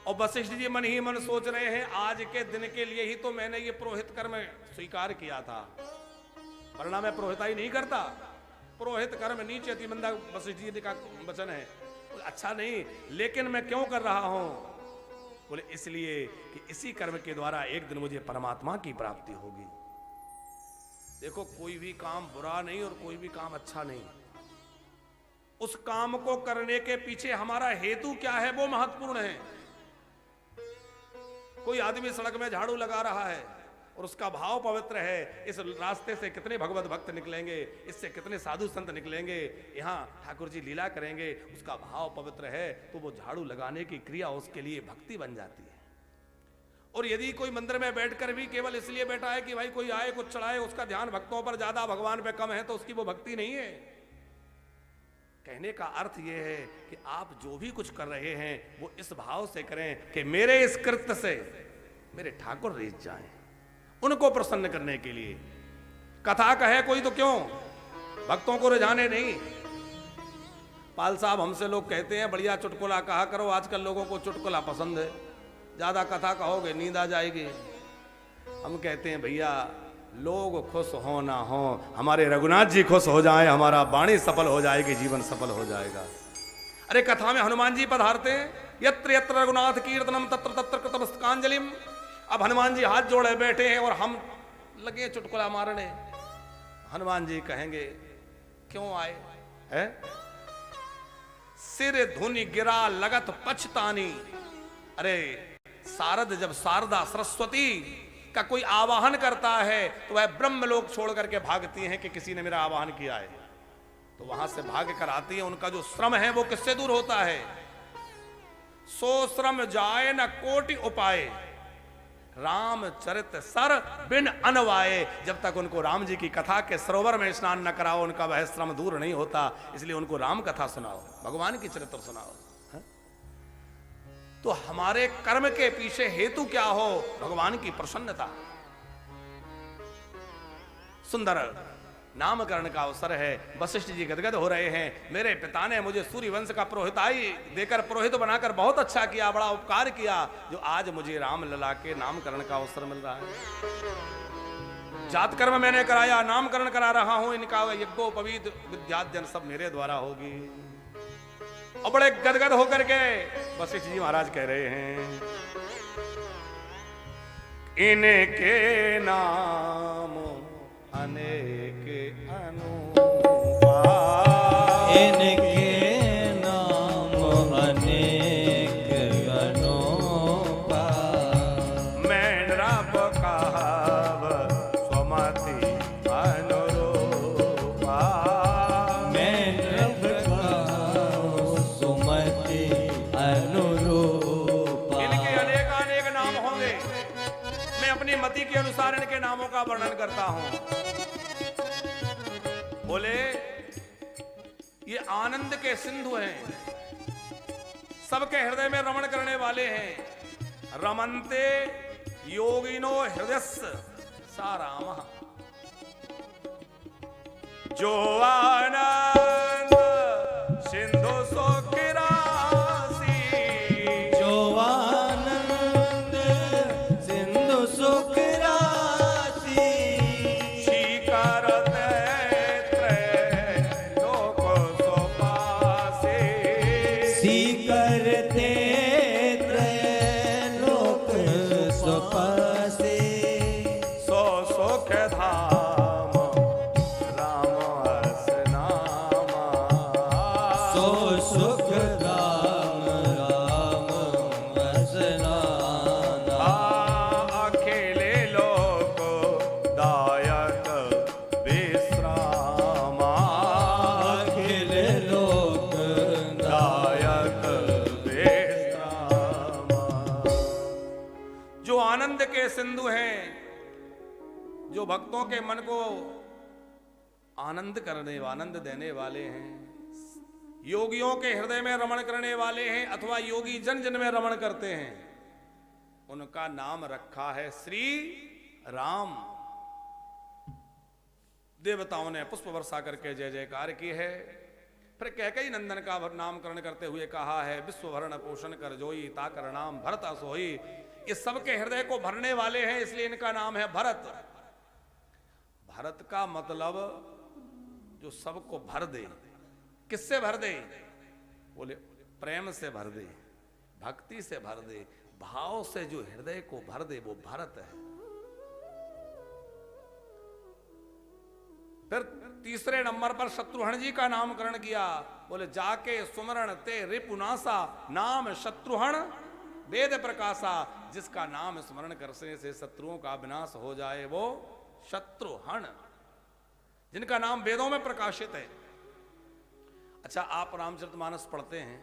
और वशिष्ठ जी मन ही मन सोच रहे हैं, आज के दिन के लिए ही तो मैंने ये पुरोहित कर्म स्वीकार किया था, वरना मैं पुरोहिताई नहीं करता। पुरोहित कर्म नीच अति मंदा, वशिष्ठ जी का वचन है। अच्छा नहीं, लेकिन मैं क्यों कर रहा हूं? बोले इसलिए कि इसी कर्म के द्वारा एक दिन मुझे परमात्मा की प्राप्ति होगी। देखो, कोई भी काम बुरा नहीं और कोई भी काम अच्छा नहीं, उस काम को करने के पीछे हमारा हेतु क्या है वो महत्वपूर्ण है। कोई आदमी सड़क में झाड़ू लगा रहा है और उसका भाव पवित्र है, इस रास्ते से कितने भगवत भक्त निकलेंगे, इससे कितने साधु संत निकलेंगे, यहाँ ठाकुर जी लीला करेंगे, उसका भाव पवित्र है, तो वो झाड़ू लगाने की क्रिया उसके लिए भक्ति बन जाती है। और यदि कोई मंदिर में बैठकर भी केवल इसलिए बैठा है कि भाई कोई आए कुछ चढ़ाए, उसका ध्यान भक्तों पर ज्यादा, भगवान पे कम है, तो उसकी वो भक्ति नहीं है। कहने का अर्थ यह है कि आप जो भी कुछ कर रहे हैं वो इस भाव से करें कि मेरे इस कृत्य से मेरे ठाकुर रीझ जाएं, उनको प्रसन्न करने के लिए। कथा कहे कोई तो क्यों, भक्तों को रिझाने नहीं। पाल साहब हमसे लोग कहते हैं बढ़िया चुटकुला कहा करो, आजकल लोगों को चुटकुला पसंद है, ज्यादा कथा कहोगे नींद आ जाएगी। हम कहते हैं भैया लोग खुश हो ना हो, हमारे रघुनाथ जी खुश हो जाएं, हमारा वाणी सफल हो जाएगी, जीवन सफल हो जाएगा। अरे कथा में हनुमान जी पधारते हैं, यत्र यत्र रघुनाथ कीर्तनम तत्र तत्र कृतमस्तकांजलिम। अब हनुमान जी हाथ जोड़े बैठे हैं और हम लगे चुटकुला मारने। हनुमान जी कहेंगे क्यों आए है? सिर धुनि गिरा लगत पछतानी। अरे शारद जब शारदा सरस्वती का कोई आवाहन करता है तो वह ब्रह्म लोक छोड़ करके भागती हैं कि किसी ने मेरा आवाहन किया है, तो वहां से भाग कर आती है। उनका जो श्रम है वो किससे दूर होता है? सो श्रम जाए न कोटि उपाय, रामचरित सर बिन अनवाए। जब तक उनको राम जी की कथा के सरोवर में स्नान न कराओ उनका वह श्रम दूर नहीं होता। इसलिए उनको राम कथा सुनाओ, भगवान की चरित्र सुनाओ। तो हमारे कर्म के पीछे हेतु क्या हो? भगवान की प्रसन्नता। सुंदर नामकरण का अवसर है, वशिष्ठ जी गदगद हो रहे हैं। मेरे पिता ने मुझे सूर्य वंश का पुरोहिताई देकर, पुरोहित बनाकर बहुत अच्छा किया, बड़ा उपकार किया, जो आज मुझे राम लला के नामकरण का अवसर मिल रहा है। जात कर्म मैंने कराया, नामकरण करा रहा हूं, इनका यज्ञोपवीत विद्याध्ययन सब मेरे द्वारा होगी। और बड़े गदगद होकर के वशिष्ठ जी महाराज कह रहे हैं, इनके नाम अनेक अनुपा, इनके नाम अनेक अनुपा, मैं रब कहब स्वमति अनुरूपा, मैं रब कहब सुमति अनुरूपा। इनके अनेक नाम होंगे, मैं अपनी मति के अनुसार इनके नामों का वर्णन करता हूं। बोले ये आनंद के सिंधु हैं, सबके हृदय में रमण करने वाले हैं। रमन्ते योगिनो हृदयस्य सा रामः, जो आनंद सिंधु सुख राशि, जो आनंद सिंधु सुख राशि, शिखर सीकर त्रैलोक स्वपासे, सो सुख धाम राम अस नामा, सो सुख धाम राम अस नामा। अखिले लोक दायक विश्रामा, अखिल लोक दायक विश्रामा। जो आनंद के सिंधु हैं, जो भक्तों के मन को आनंद करने, आनंद देने वाले हैं, योगियों के हृदय में रमण करने वाले हैं, अथवा योगी जन जन में रमण करते हैं, उनका नाम रखा है श्री राम। देवताओं ने पुष्प वर्षा करके जय जयकार की है। फिर कैकेयी नंदन का नामकरण करते हुए कहा है, विश्व भरण पोषण कर जोई ताकर नाम भरत सोई। ये सबके हृदय को भरने वाले हैं, इसलिए इनका नाम है भरत। भरत का मतलब जो सबको भर दे। किससे भर दे? बोले प्रेम से भर दे, भक्ति से भर दे, भाव से जो हृदय को भर दे वो भरत है। फिर तीसरे नंबर पर शत्रुघ्न जी का नामकरण किया। बोले जाके सुमरण ते रिपुनासा, नाम शत्रुघ्न वेद प्रकाशा। जिसका नाम स्मरण करने से शत्रुओं का विनाश हो जाए वो शत्रुघ्न, जिनका नाम वेदों में प्रकाशित है। अच्छा, आप रामचरितमानस पढ़ते हैं,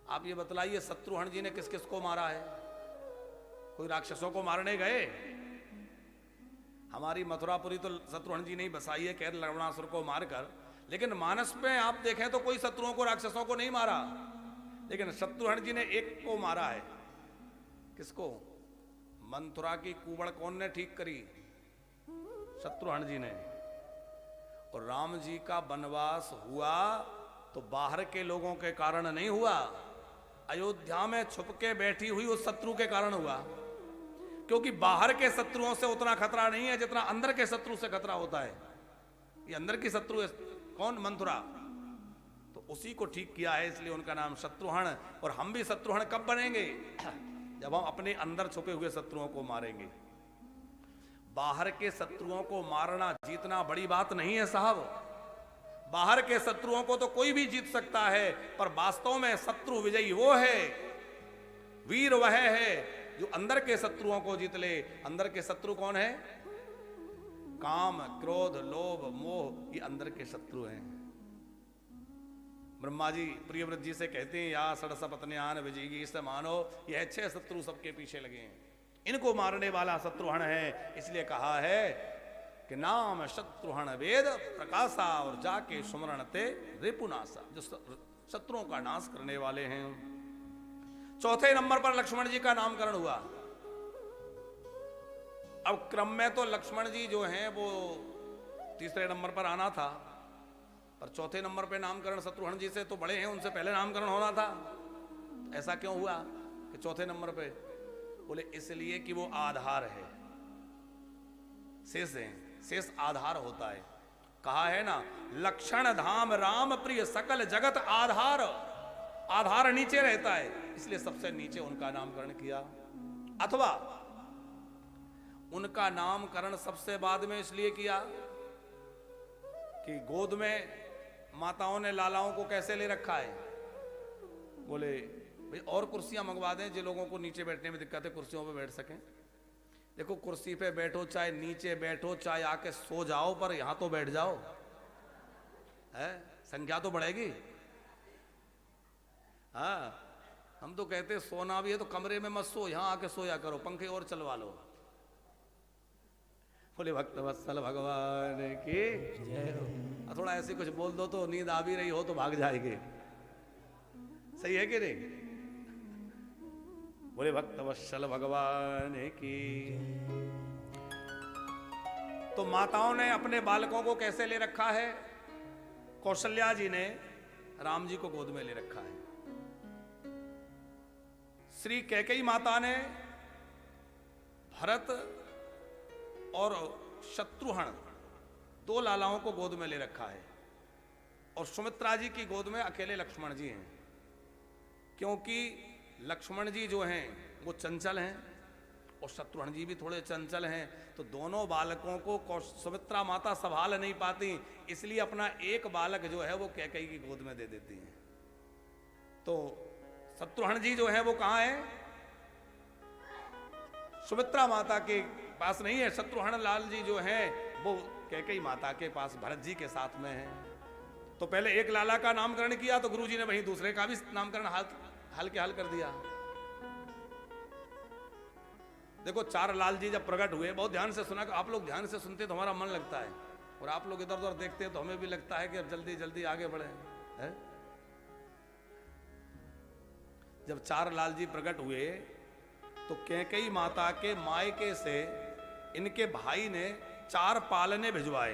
आप ये बतलाइए शत्रुघ्न जी ने किस किस को मारा है? कोई राक्षसों को मारने गए? हमारी मथुरापुरी तो शत्रुघ्न जी ने ही बसाई है, कैर लवणासुर को मारकर। लेकिन मानस में आप देखें तो कोई शत्रुओं को, राक्षसों को नहीं मारा, लेकिन शत्रुघ्न जी ने एक को मारा है। किसको? मथुरा की कुबड़ कौन ने ठीक करी? शत्रुघ्न जी ने। और राम जी का वनवास हुआ तो बाहर के लोगों के कारण नहीं हुआ, अयोध्या में छुप के बैठी हुई उस शत्रु के कारण हुआ। क्योंकि बाहर के शत्रुओं से उतना खतरा नहीं है जितना अंदर के शत्रु से खतरा होता है। ये अंदर की शत्रु है कौन? मथुरा। तो उसी को ठीक किया है, इसलिए उनका नाम शत्रुघ्न। और हम भी शत्रुघ्न कब बनेंगे? जब हम अपने अंदर छुपे हुए शत्रुओं को मारेंगे। बाहर के शत्रुओं को मारना जीतना बड़ी बात नहीं है साहब। बाहर के शत्रुओं को तो कोई भी जीत सकता है, पर वास्तव में शत्रु विजयी वो है, वीर वह है जो अंदर के शत्रुओं को जीत ले। अंदर के शत्रु कौन है? काम, क्रोध, लोभ, मोह, ये अंदर के शत्रु हैं। ब्रह्मा जी प्रियव्रत जी से कहते हैं, या सड़स पत्न्यान विजयी से मानो, यह 6 शत्रु सबके पीछे लगे हैं, इनको मारने वाला शत्रुघ्न है। इसलिए कहा है कि नाम शत्रुघ्न वेद प्रकाशा, और जाके सुमरण ते रिपुनासा, जो शत्रुओं का नाश करने वाले हैं। चौथे नंबर पर लक्ष्मण जी का नामकरण हुआ। अब क्रम में तो लक्ष्मण जी जो हैं वो तीसरे नंबर पर आना था, पर चौथे नंबर पे नामकरण शत्रुघ्न जी से तो बड़े हैं, उनसे पहले नामकरण होना था। तो ऐसा क्यों हुआ कि चौथे नंबर पे? बोले इसलिए कि वो आधार है, शेष है, शेष आधार होता है। कहा है ना, लक्षण धाम राम प्रिय सकल जगत आधार। आधार नीचे रहता है, इसलिए सबसे नीचे उनका नामकरण किया। अथवा उनका नामकरण सबसे बाद में इसलिए किया कि गोद में माताओं ने लालाओं को कैसे ले रखा है। बोले भाई और कुर्सियां मंगवा दें, जिन लोगों को नीचे बैठने में दिक्कत है कुर्सियों पे बैठ सकें। देखो कुर्सी पे बैठो, चाहे नीचे बैठो, चाहे आके सो जाओ, पर यहां तो बैठ जाओ, है संख्या तो बढ़ेगी। हाँ, हम तो कहते सोना भी है तो कमरे में मत सो, यहां आके सोया करो, पंखे और चलवा लो। बोले भक्त वत्सल भगवान की जय हो। थोड़ा ऐसे कुछ बोल दो तो नींद आ भी रही हो तो भाग जाएगी, सही है कि नहीं? बोले भक्त वत्सल भगवान की। तो माताओं ने अपने बालकों को कैसे ले रखा है? कौशल्या जी ने राम जी को गोद में ले रखा है। श्री कैकेयी माता ने भरत और शत्रुघ्न 2 लालाओं को गोद में ले रखा है, और सुमित्रा जी की गोद में अकेले लक्ष्मण जी हैं। क्योंकि लक्ष्मण जी जो हैं वो चंचल हैं और शत्रुघ्न जी भी थोड़े चंचल हैं, तो दोनों बालकों को सुमित्रा माता संभाल नहीं पाती, इसलिए अपना एक बालक जो है वो कैकेयी की गोद में दे देती हैं। तो शत्रुघ्न जी जो है वो कहाँ है? सुमित्रा माता के पास नहीं है। शत्रुघ्न लाल जी जो हैं वो कैकेयी माता के पास भरत जी के साथ में है। तो पहले एक लाला का नामकरण किया तो गुरुजी ने वहीं दूसरे का भी नामकरण हल के हल कर दिया। देखो 4 लाल जी जब प्रकट हुए, बहुत ध्यान से सुना, आप लोग ध्यान से सुनते तो हमारा मन लगता है, और आप लोग इधर उधर देखते हैं तो हमें भी लगता है कि अब जल्दी जल्दी आगे बढ़े है? जब 4 लाल जी प्रकट हुए तो कैकेयी माता के मायके से इनके भाई ने 4 पालने भिजवाए।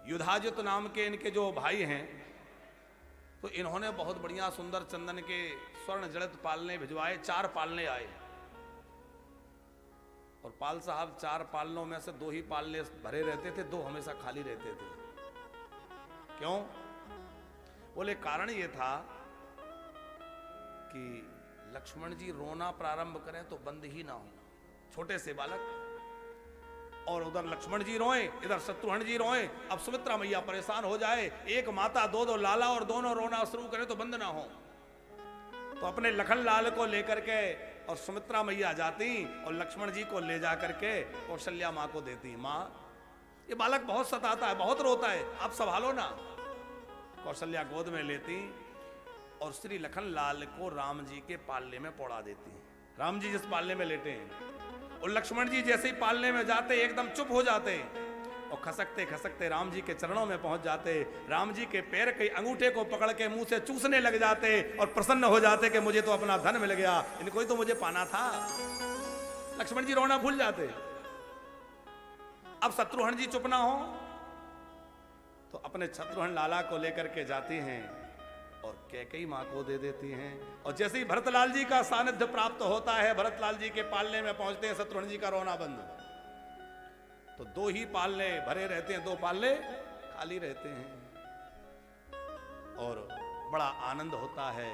युधाजित नाम के इनके जो भाई हैं, तो इन्होंने बहुत बढ़िया सुंदर चंदन के स्वर्ण जड़ित पालने भिजवाए। 4 पालने आए, और पाल साहब 4 पालनों में से 2 ही पालने भरे रहते थे, 2 हमेशा खाली रहते थे। क्यों? बोले कारण ये था कि लक्ष्मण जी रोना प्रारंभ करें तो बंद ही ना हो, छोटे से बालक, और उधर लक्ष्मण जी रोए, इधर शत्रुघ्न जी रोए। अब सुमित्रा मैया परेशान हो जाए, एक माता 2 लाला और दोनों रोना शुरू करें तो बंद ना हो। तो अपने लखन लाल को लेकर के और सुमित्रा मैया जाती और लक्ष्मण जी को ले जा करके कौशल्या माँ को देती, माँ ये बालक बहुत सताता है, बहुत रोता है, आप संभालो ना। कौशल्या गोद में लेती और श्री लखन लाल को राम जी के पालने में पौड़ा देती। राम जी जिस पालने में लेटे हैं, और लक्ष्मण जी जैसे ही पालने में जाते एकदम चुप हो जाते और खसकते खसकते राम जी के चरणों में पहुंच जाते। राम जी के पैर के अंगूठे को पकड़ के मुंह से चूसने लग जाते और प्रसन्न हो जाते कि मुझे तो अपना धन मिल गया, इनको ही तो मुझे पाना था। लक्ष्मण जी रोना भूल जाते। अब शत्रुघ्न जी चुप ना हो तो अपने शत्रुघ्न लाला को लेकर के जाती हैं और कैकेयी मां को दे देती हैं। और जैसे ही भरतलाल जी का सानिध्य प्राप्त होता है, भरतलाल जी के पालने में पहुंचते हैं, शत्रुघ्न जी का रोना बंद। तो 2 ही पालने भरे रहते हैं, 2 पालने खाली रहते हैं और बड़ा आनंद होता है।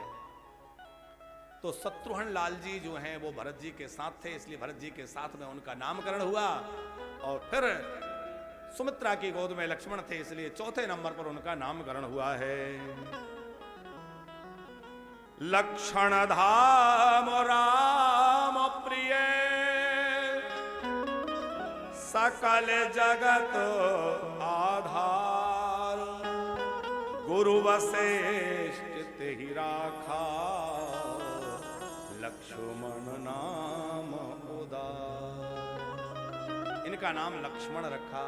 तो शत्रुघ्न लाल जी जो हैं वो भरत जी के साथ थे, इसलिए भरत जी के साथ में उनका नामकरण हुआ। और फिर सुमित्रा की गोद में लक्ष्मण थे, इसलिए 4थे नंबर पर उनका नामकरण हुआ है। लक्षण धाम राम प्रिय सकल जगत आधार, गुरु वशिष्ठ ही राखा लक्ष्मण नाम उदार। इनका नाम लक्ष्मण रखा।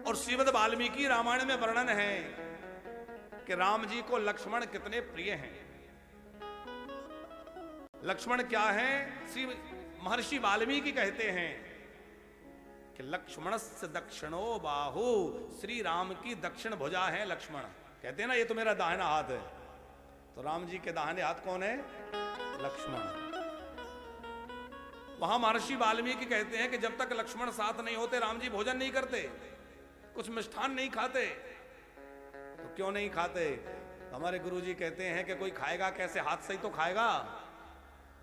और श्रीमद् वाल्मीकि रामायण में वर्णन है कि राम जी को लक्ष्मण कितने प्रिय हैं। लक्ष्मण क्या है? श्री महर्षि वाल्मीकि कहते हैं कि लक्ष्मणस्य दक्षिणो बाहु, श्री राम की दक्षिण भुजा है लक्ष्मण। कहते हैं ना ये तो मेरा दाहिना हाथ है, तो राम जी के दाहिने हाथ कौन है? लक्ष्मण। वहां महर्षि वाल्मीकि कहते हैं कि जब तक लक्ष्मण साथ नहीं होते राम जी भोजन नहीं करते, कुछ मिष्ठान नहीं खाते। तो क्यों नहीं खाते? हमारे गुरुजी कहते हैं कि कोई खाएगा कैसे, हाथ से ही तो खाएगा।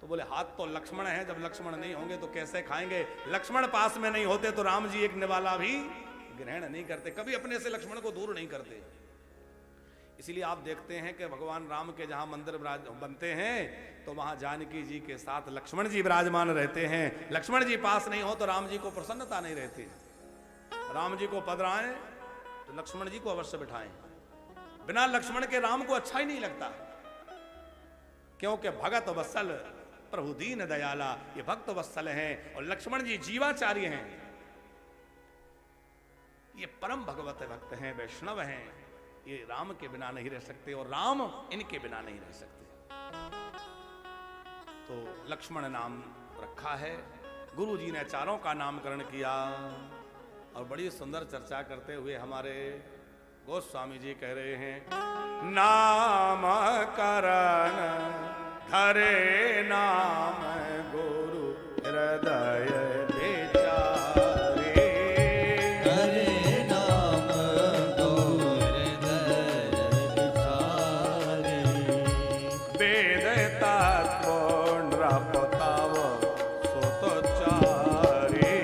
तो बोले हाथ तो लक्ष्मण है, जब लक्ष्मण नहीं होंगे तो कैसे खाएंगे? लक्ष्मण पास में नहीं होते तो राम जी एक निवाला भी ग्रहण नहीं करते, कभी अपने से लक्ष्मण को दूर नहीं करते। इसीलिए आप देखते हैं कि भगवान राम के जहां मंदिर बनते हैं तो वहां जानकी जी के साथ लक्ष्मण जी विराजमान रहते हैं। लक्ष्मण जी पास नहीं हो तो राम जी को प्रसन्नता नहीं रहती। राम जी को पधराएं तो लक्ष्मण जी को अवश्य बिठाएं। बिना लक्ष्मण के राम को अच्छा ही नहीं लगता, क्योंकि भगत वत्सल प्रभु दीन दयाला, ये भक्त वत्सल हैं और लक्ष्मण जी जीवाचार्य हैं। ये परम भगवत भक्त हैं, वैष्णव हैं। ये राम के बिना नहीं रह सकते और राम इनके बिना नहीं रह सकते। तो लक्ष्मण नाम रखा है। गुरु जी ने चारों का नामकरण किया और बड़ी सुंदर चर्चा करते हुए हमारे गोस्वामी जी कह रहे हैं, नामकरण धरे नाम गुरु हृदय विचारे, हरे नाम गुरु हृदय विचारे, वेद तत्व नृपताव सुतचारे,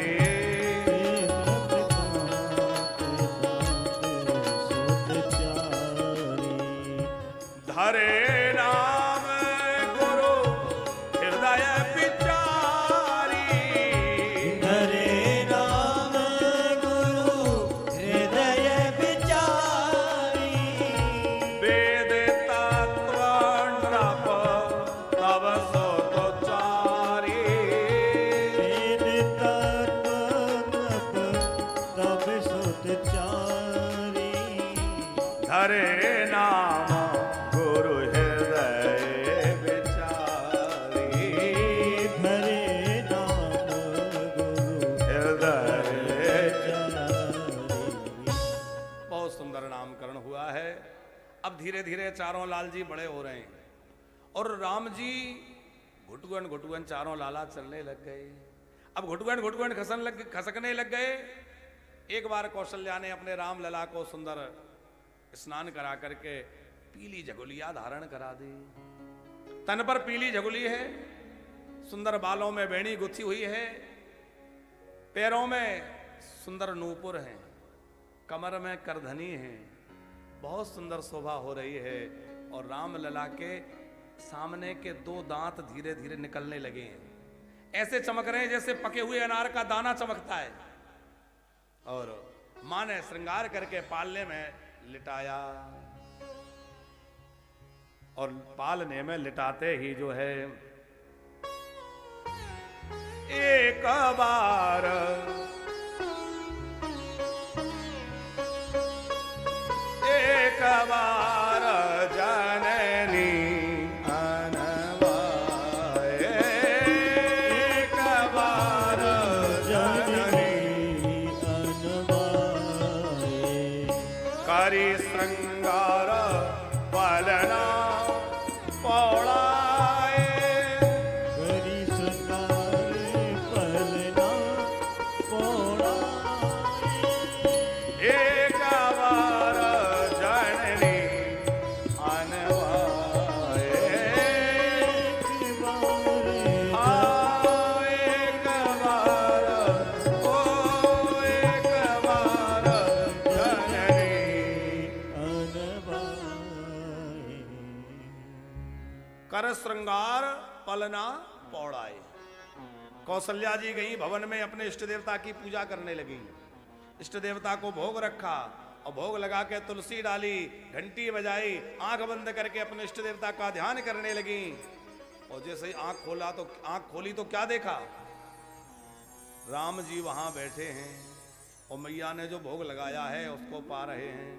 धरे नाम गुरु हृदय विचारी, हरे नाम गुरु हृदय विचारी, वेद तत्व नृप तव सुतचारी, वेद तत्व तब सुतचारी, धरे नाम गुरु हृदय विचारी, हरे नाम गुरु हृदय। विचारी। बहुत सुंदर नामकरण हुआ है। अब धीरे धीरे चारों लाल जी बड़े हो रहे हैं और राम जी घुटुगन घुटुगन चारों लाला चलने लग गए। अब घुटुगन घुटुगन खसकने लग गए। एक बार कौशल्या ने अपने राम लला को सुंदर स्नान करा करके पीली झगुलिया धारण करा दी। तन पर पीली झगुली है, सुंदर बालों में बेणी गुथी हुई है, पैरों में सुंदर नूपुर हैं, कमर में करधनी है, बहुत सुंदर शोभा हो रही है। और राम लला के सामने के 2 दांत धीरे धीरे निकलने लगे हैं, ऐसे चमक रहे हैं जैसे पके हुए अनार का दाना चमकता है। और मां ने श्रृंगार करके पालने में लिटाया और पालने में लिटाते ही जो है एक बार जननी अनवाए, एक पलना पौड़ाए। कौशल्या जी गई भवन में, अपने इष्ट देवता की पूजा करने लगी। इष्ट देवता को भोग रखा और भोग लगा के तुलसी डाली, घंटी बजाई, आंख बंद करके अपने इष्ट देवता का ध्यान करने लगी। और जैसे ही आंख खोली तो क्या देखा? राम जी वहां बैठे हैं और मैया ने जो भोग लगाया है उसको पा रहे हैं।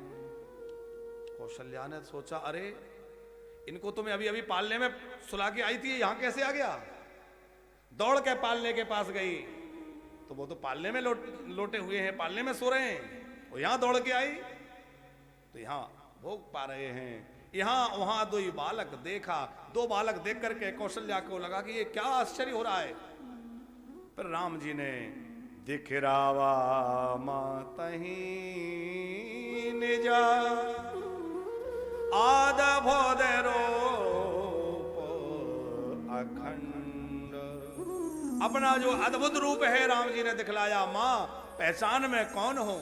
कौशल्या ने सोचा, अरे इनको तो मैं अभी अभी पालने में सुला के आई थी, यहां कैसे आ गया? दौड़ के पालने के पास गई तो वो तो पालने में लोटे हुए हैं, पालने में सो रहे हैं, और यहां दौड़ के आई तो यहां भोग पा रहे हैं। यहां वहां दो बालक देखा, दो बालक देख करके कौशल्या को लगा कि ये क्या आश्चर्य हो रहा है। पर राम जी ने दिखरावा मातही निजा आद भोद रूप अखंड, अपना जो अद्भुत रूप है राम जी ने दिखलाया। मां पहचान में कौन हो,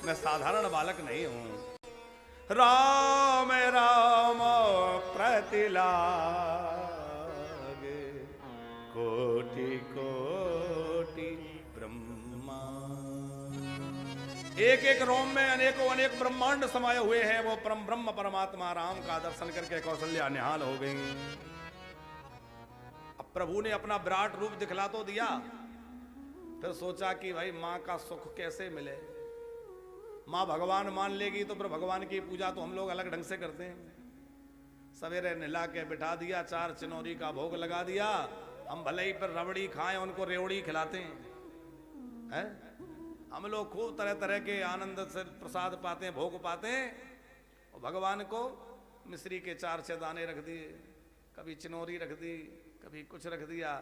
मैं साधारण बालक नहीं हूं। राम राम प्रतिलागे कोटि कोटि ब्रह्मा, एक एक रोम में अनेकों अनेक ब्रह्मांड समाये हुए हैं। वो परम ब्रह्म परमात्मा राम का दर्शन करके कौशल्या निहाल हो गई। अब प्रभु ने अपना विराट रूप दिखला तो दिया, फिर सोचा कि भाई मां का सुख कैसे मिले। मां भगवान मान लेगी तो फिर भगवान की पूजा तो हम लोग अलग ढंग से करते हैं। सवेरे नहला के बिठा दिया, 4 चिनौरी का भोग लगा दिया। हम भले ही फिर रबड़ी खाएं, उनको रेवड़ी खिलाते हैं। हम लोग खूब तरह तरह के आनंद से प्रसाद पाते हैं, भोग पाते हैं। और भगवान को मिश्री के 4-6 दाने रख दिए, कभी चिनौरी रख दी, कभी कुछ रख दिया।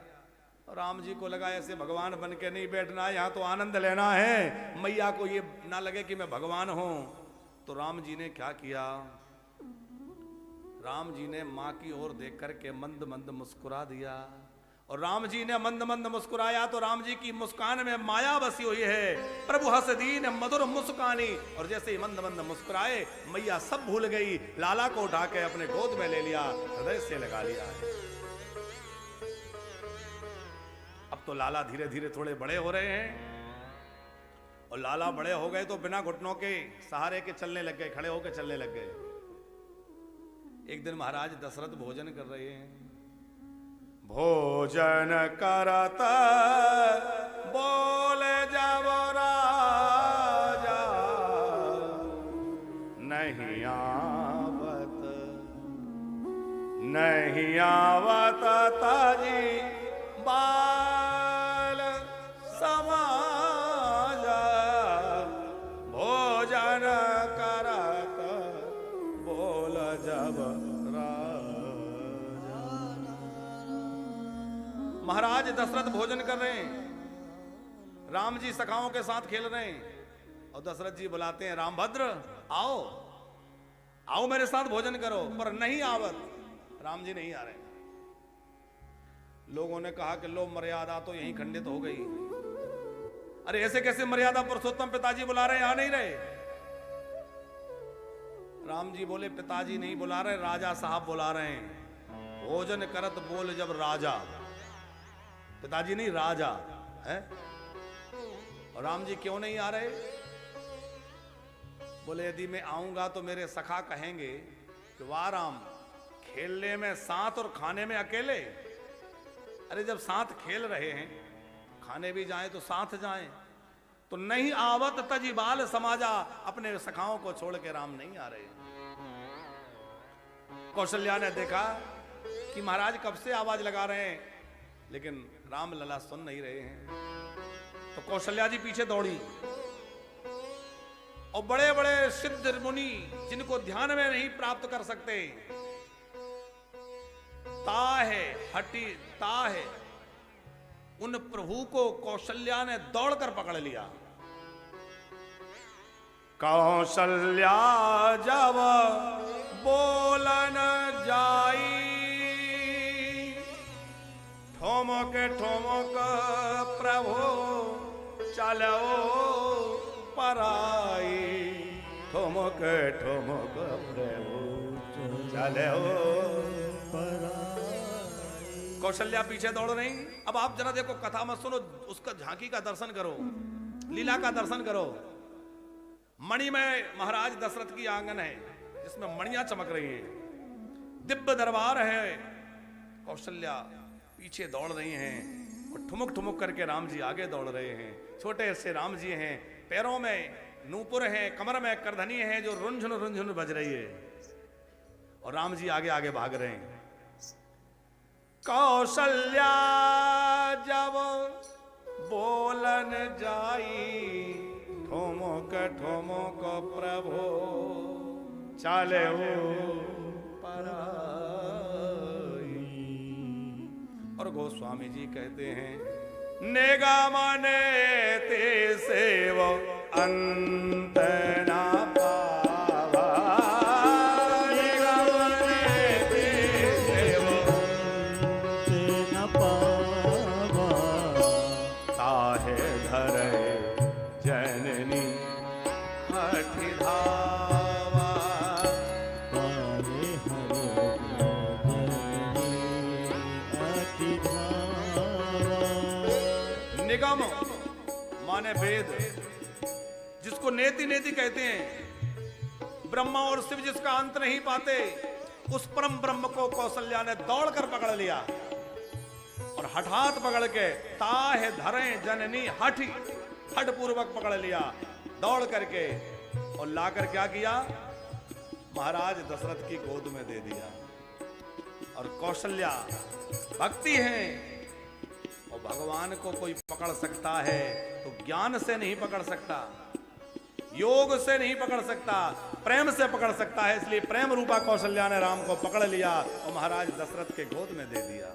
और राम जी को लगा ऐसे भगवान बन के नहीं बैठना है, यहाँ तो आनंद लेना है। मैया को ये ना लगे कि मैं भगवान हूं। तो राम जी ने क्या किया? राम जी ने मां की ओर देख करके मंद मंद मुस्कुरा दिया। और राम जी ने मंद मंद मुस्कुराया तो राम जी की मुस्कान में माया बसी हुई है। प्रभु हंस दीन मधुर मुस्कानी, और जैसे ही मंद मंद मुस्कुराए मैया सब भूल गई। लाला को उठा के अपने गोद में ले लिया, हृदय से लगा लिया। अब तो लाला धीरे धीरे थोड़े बड़े हो रहे हैं, और लाला बड़े हो गए तो बिना घुटनों के सहारे के चलने लग गए, खड़े होकर चलने लग गए। एक दिन महाराज दशरथ भोजन कर रहे हैं, भोजन करत बोले जब राजा नहीं आवत ताजी बाल समाजा, भोजन करत बोल जब राजा। महाराज दशरथ भोजन कर रहे हैं, राम जी सखाओं के साथ खेल रहे हैं, और दशरथ जी बुलाते हैं, रामभद्र आओ आओ मेरे साथ भोजन करो। पर नहीं आवत, राम जी नहीं आ रहे। लोगों ने कहा कि लो मर्यादा तो यहीं खंडित हो गई। अरे ऐसे कैसे मर्यादा, पुरुषोत्तम पिताजी बुला रहे, आ नहीं रहे। राम जी बोले पिताजी नहीं बुला रहे, राजा साहब बुला रहे हैं। भोजन करत बोल जब राजा, पिताजी नहीं राजा है। और राम जी क्यों नहीं आ रहे? बोले यदि मैं आऊंगा तो मेरे सखा कहेंगे कि वाह राम, खेलने में साथ और खाने में अकेले। अरे जब साथ खेल रहे हैं, खाने भी जाएं तो साथ जाएं। तो नहीं आवत तजीबाल समाजा, अपने सखाओं को छोड़ के राम नहीं आ रहे। कौशल्या ने देखा कि महाराज कब से आवाज लगा रहे हैं, लेकिन राम लला सुन नहीं रहे हैं। तो कौशल्या जी पीछे दौड़ी, और बड़े बड़े सिद्ध मुनि जिनको ध्यान में नहीं प्राप्त कर सकते, ता है उन प्रभु को कौशल्या ने दौड़कर पकड़ लिया। कौशल्या जब बोलन जाई, ठोमक ठोमक प्रभु चलो पराई, ठोमक ठोमक प्रभु चलो पराई। कौशल्या पीछे दौड़ रही। अब आप जरा देखो, कथा मत सुनो, उसका झांकी का दर्शन करो, लीला का दर्शन करो। मणि में महाराज दशरथ की आंगन है जिसमें मणियां चमक रही हैं, दिव्य दरबार है। कौशल्या पीछे दौड़ रही हैं और ठुमुक ठुमुक करके राम जी आगे दौड़ रहे हैं। छोटे से राम जी हैं, पैरों में नूपुर हैं, कमर में करधनी है जो रुंझुन बज रही है, और राम जी आगे आगे भाग रहे हैं। कौशल्या जब बोलन जाई, ठोमक ठोमक प्रभु चाले हो पराई। और गोस्वामी जी कहते हैं, नेगा माने ते सेव अंत ना पावा, नेगा माने ते सेव न पावा, ताहे धरे जननी हठि धावा। तारे हरे अति धावा। निगम माने वेद, जिसको नेति नेति कहते हैं। ब्रह्मा और शिव जिसका अंत नहीं पाते, उस परम ब्रह्म को कौशल्या ने दौड़कर पकड़ लिया और हठात पकड़ के ताहे धरे जननी हठि, हठ पूर्वक पकड़ लिया दौड़ करके, और लाकर क्या किया, महाराज दशरथ की गोद में दे दिया। और कौशल्या भक्ति है, और भगवान को कोई पकड़ सकता है तो ज्ञान से नहीं पकड़ सकता, योग से नहीं पकड़ सकता, प्रेम से पकड़ सकता है। इसलिए प्रेम रूपा कौशल्या ने राम को पकड़ लिया और महाराज दशरथ के गोद में दे दिया।